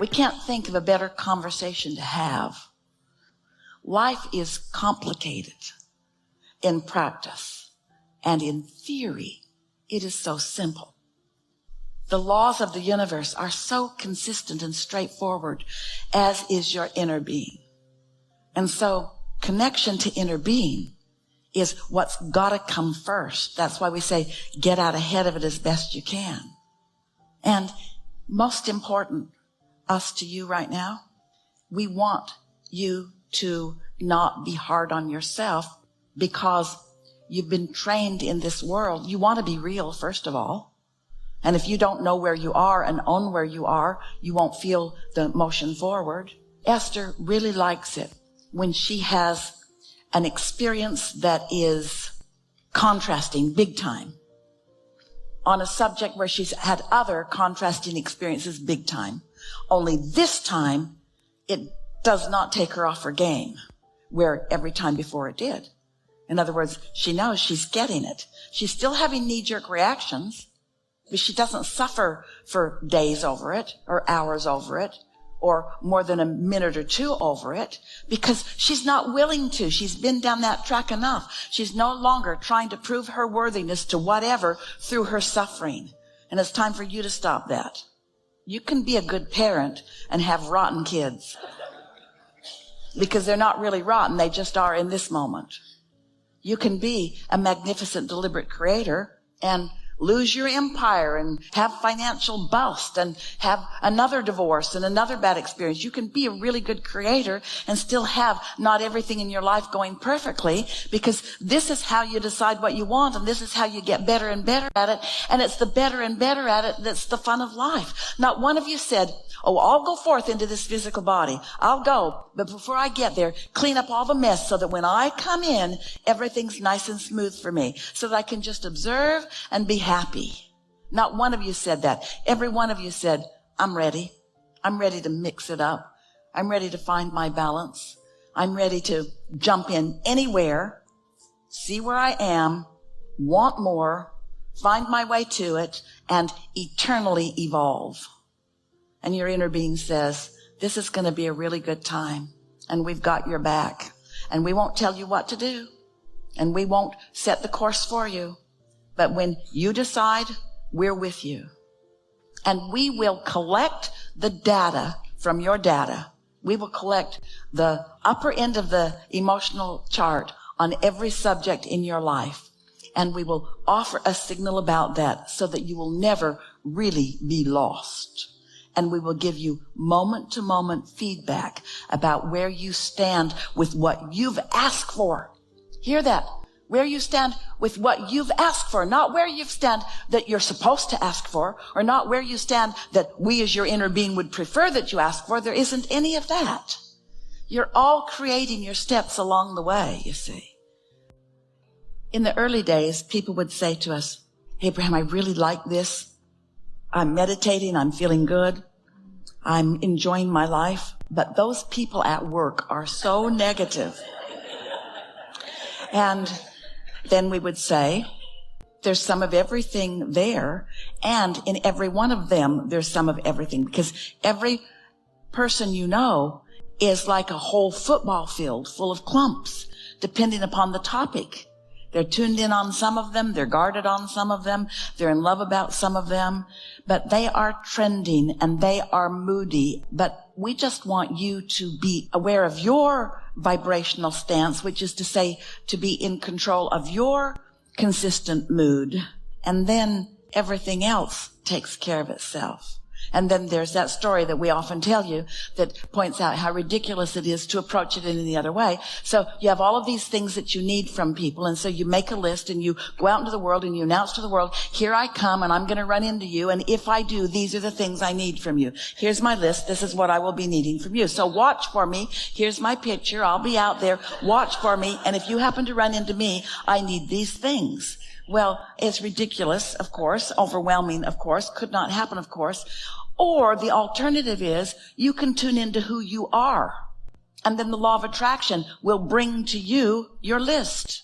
We can't think of a better conversation to have. Life is complicated in practice, and in theory, it is so simple. The laws of the universe are so consistent and straightforward, as is your inner being. And so connection to inner being is what's got to come first. That's why we say get out ahead of it as best you can. And most important, us to you right now, we want you to not be hard on yourself because you've been trained in this world. You want to be real, first of all. And if you don't know where you are and own where you are, you won't feel the motion forward. Esther really likes it when she has an experience that is contrasting big time on a subject where she's had other contrasting experiences big time. Only this time, it does not take her off her game, where every time before it did. In other words, she knows she's getting it. She's still having knee-jerk reactions, but she doesn't suffer for days over it, or hours over it, or more than a minute or two over it, because she's not willing to. She's been down that track enough. She's no longer trying to prove her worthiness to whatever through her suffering. And it's time for you to stop that. You can be a good parent and have rotten kids, because they're not really rotten. They just are in this moment. You can be a magnificent, deliberate creator and lose your empire and have financial bust and have another divorce and another bad experience. You can be a really good creator and still have not everything in your life going perfectly, because this is how you decide what you want, and this is how you get better and better at it. And it's the better and better at it that's the fun of life. Not one of you said, oh, I'll go forth into this physical body. I'll go, but before I get there, clean up all the mess so that when I come in, everything's nice and smooth for me, so that I can just observe and be happy. Not one of you said that. Every one of you said, I'm ready. I'm ready to mix it up. I'm ready to find my balance. I'm ready to jump in anywhere, see where I am, want more, find my way to it, and eternally evolve. And your inner being says, this is going to be a really good time, and we've got your back, and we won't tell you what to do, and we won't set the course for you. But when you decide, we're with you. And we will collect the data from your data. We will collect the upper end of the emotional chart on every subject in your life. And we will offer a signal about that so that you will never really be lost. And we will give you moment-to-moment feedback about where you stand with what you've asked for. Hear that? Where you stand with what you've asked for, not where you stand that you're supposed to ask for, or not where you stand that we as your inner being would prefer that you ask for. There isn't any of that. You're all creating your steps along the way, you see. In the early days, people would say to us, Abraham, I really like this. I'm meditating, I'm feeling good, I'm enjoying my life, but those people at work are so negative. And then we would say, there's some of everything there, and in every one of them, there's some of everything, because every person you know is like a whole football field full of clumps, depending upon the topic. They're tuned in on some of them. They're guarded on some of them. They're in love about some of them. But they are trending and they are moody. But we just want you to be aware of your vibrational stance, which is to say, to be in control of your consistent mood. And then everything else takes care of itself. And then there's that story that we often tell you that points out how ridiculous it is to approach it in any other way. So you have all of these things that you need from people. And so you make a list and you go out into the world and you announce to the world, here I come and I'm going to run into you. And if I do, these are the things I need from you. Here's my list. This is what I will be needing from you. So watch for me. Here's my picture. I'll be out there. Watch for me. And if you happen to run into me, I need these things. Well, it's ridiculous, of course, overwhelming, of course, could not happen, of course. Or the alternative is you can tune into who you are. And then the law of attraction will bring to you your list.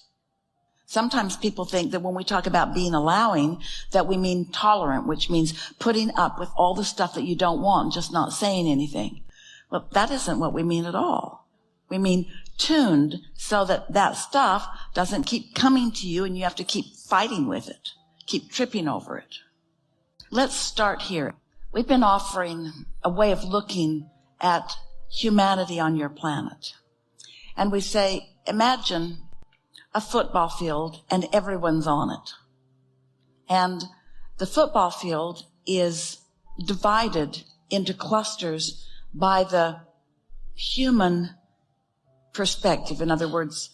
Sometimes people think that when we talk about being allowing, that we mean tolerant, which means putting up with all the stuff that you don't want and just not saying anything. Well, that isn't what we mean at all. We mean tuned so that that stuff doesn't keep coming to you and you have to keep fighting with it, keep tripping over it. Let's start here. We've been offering a way of looking at humanity on your planet. And we say, imagine a football field and everyone's on it. And the football field is divided into clusters by the human perspective. In other words,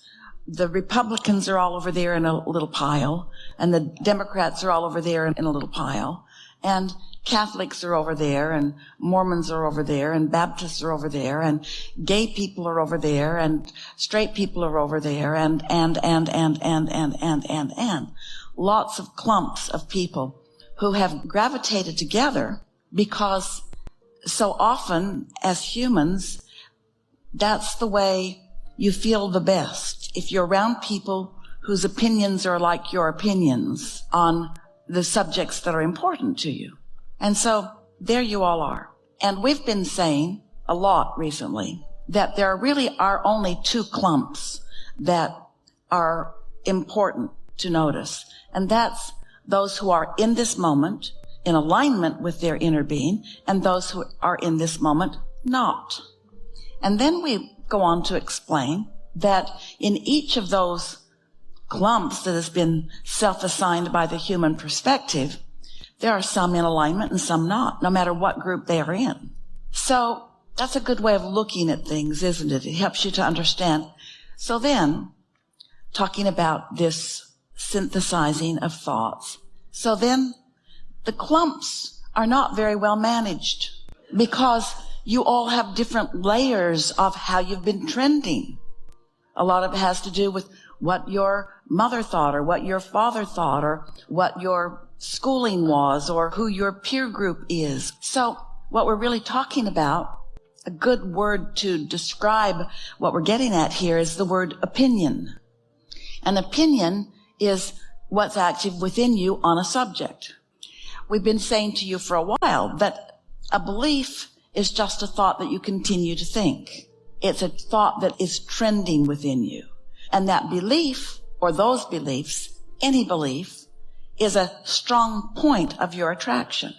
the Republicans are all over there in a little pile, and the Democrats are all over there in a little pile, and Catholics are over there, and Mormons are over there, and Baptists are over there, and gay people are over there, and straight people are over there, and. Lots of clumps of people who have gravitated together because so often as humans, that's the way you feel the best. If you're around people whose opinions are like your opinions on the subjects that are important to you. And so there you all are. And we've been saying a lot recently that there really are only two clumps that are important to notice. And that's those who are in this moment in alignment with their inner being and those who are in this moment not. And then we go on to explain that in each of those clumps that has been self-assigned by the human perspective, there are some in alignment and some not, no matter what group they are in. So that's a good way of looking at things, isn't it? It helps you to understand. So then, talking about this synthesizing of thoughts. So then, the clumps are not very well managed because you all have different layers of how you've been trending. A lot of it has to do with what your mother thought or what your father thought or what your schooling was or who your peer group is. So what we're really talking about, a good word to describe what we're getting at here is the word opinion. An opinion is what's active within you on a subject. We've been saying to you for a while that a belief is just a thought that you continue to think. It's a thought that is trending within you. And that belief, or those beliefs, any belief, is a strong point of your attraction.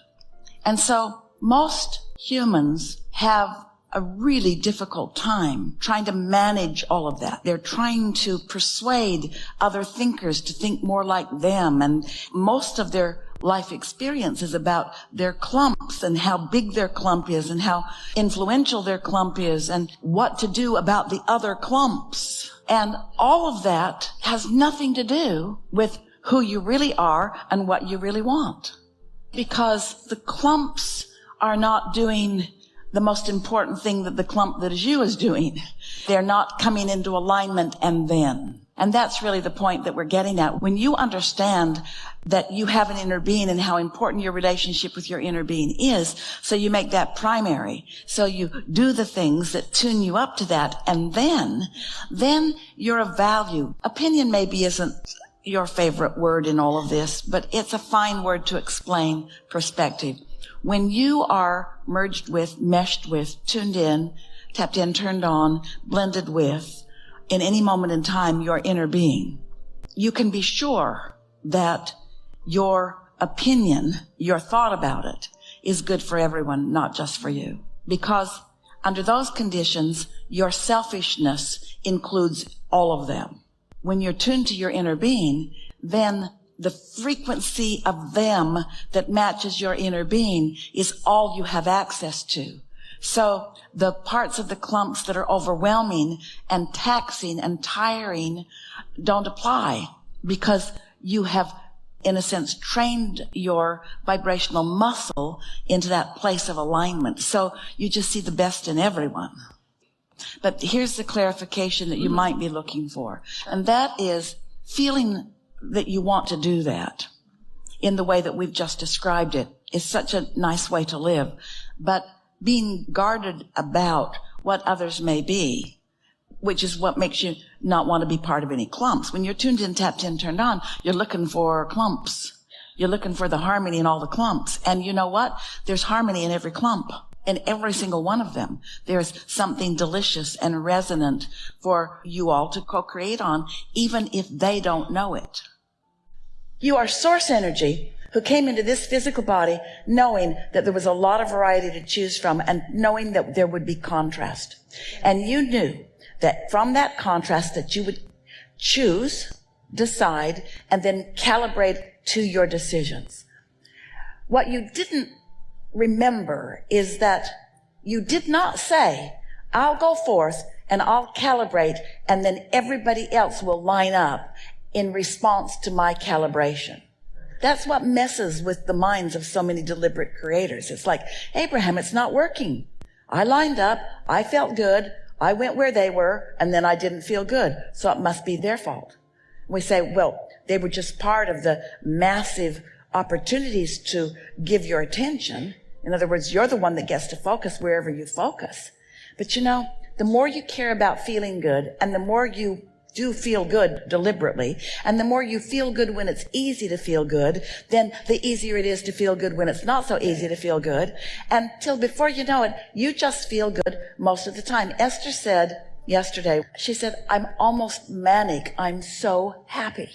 And so most humans have a really difficult time trying to manage all of that. They're trying to persuade other thinkers to think more like them. And most of their life experience is about their clumps and how big their clump is and how influential their clump is and what to do about the other clumps. And all of that has nothing to do with who you really are and what you really want. Because the clumps are not doing the most important thing that the clump that is you is doing. They're not coming into alignment and then. And that's really the point that we're getting at. When you understand that you have an inner being and how important your relationship with your inner being is, so you make that primary. So you do the things that tune you up to that, and then you're of value. Opinion maybe isn't your favorite word in all of this, but it's a fine word to explain perspective. When you are merged with, meshed with, tuned in, tapped in, turned on, blended with, in any moment in time, your inner being, you can be sure that your opinion, your thought about it, is good for everyone, not just for you. Because under those conditions, your selfishness includes all of them. When you're tuned to your inner being, then the frequency of them that matches your inner being is all you have access to. So the parts of the clumps that are overwhelming and taxing and tiring don't apply because you have, in a sense, trained your vibrational muscle into that place of alignment. So you just see the best in everyone. But here's the clarification that you might be looking for. And that is feeling that you want to do that in the way that we've just described it is such a nice way to live. But being guarded about what others may be, which is what makes you not want to be part of any clumps. When you're tuned in, tapped in, turned on, you're looking for clumps. You're looking for the harmony in all the clumps. And you know what? There's harmony in every clump. In every single one of them, there's something delicious and resonant for you all to co-create on, even if they don't know it. You are source energy who came into this physical body knowing that there was a lot of variety to choose from and knowing that there would be contrast. And you knew that from that contrast that you would choose, decide, and then calibrate to your decisions. What you didn't remember is that you did not say, I'll go forth and I'll calibrate and then everybody else will line up in response to my calibration. That's what messes with the minds of so many deliberate creators. It's like, Abraham, it's not working. I lined up, I felt good, I went where they were, and then I didn't feel good, so it must be their fault. We say, well, they were just part of the massive opportunities to give your attention. In other words, you're the one that gets to focus wherever you focus. But you know, the more you care about feeling good, and the more you do feel good deliberately, and the more you feel good when it's easy to feel good, then the easier it is to feel good when it's not so easy to feel good. Until before you know it, you just feel good most of the time. Esther said yesterday, she said, I'm almost manic. I'm so happy.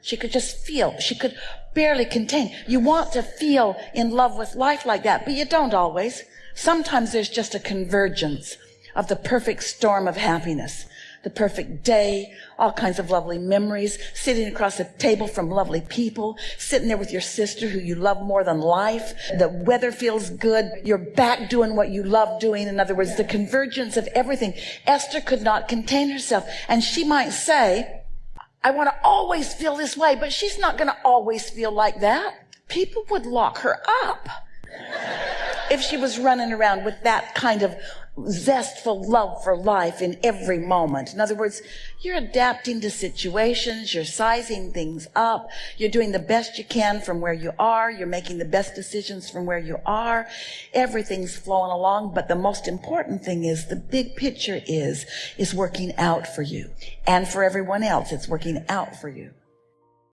She could just feel. She could barely contain. You want to feel in love with life like that, but you don't always. Sometimes there's just a convergence of the perfect storm of happiness, the perfect day, all kinds of lovely memories, sitting across a table from lovely people, sitting there with your sister who you love more than life. The weather feels good. You're back doing what you love doing. In other words, the convergence of everything. Esther could not contain herself. And she might say, I want to always feel this way, but she's not going to always feel like that. People would lock her up if she was running around with that kind of zestful love for life in every moment. In other words, you're adapting to situations, you're sizing things up, you're doing the best you can from where you are, you're making the best decisions from where you are. Everything's flowing along, but the most important thing is the big picture is working out for you. And for everyone else, it's working out for you.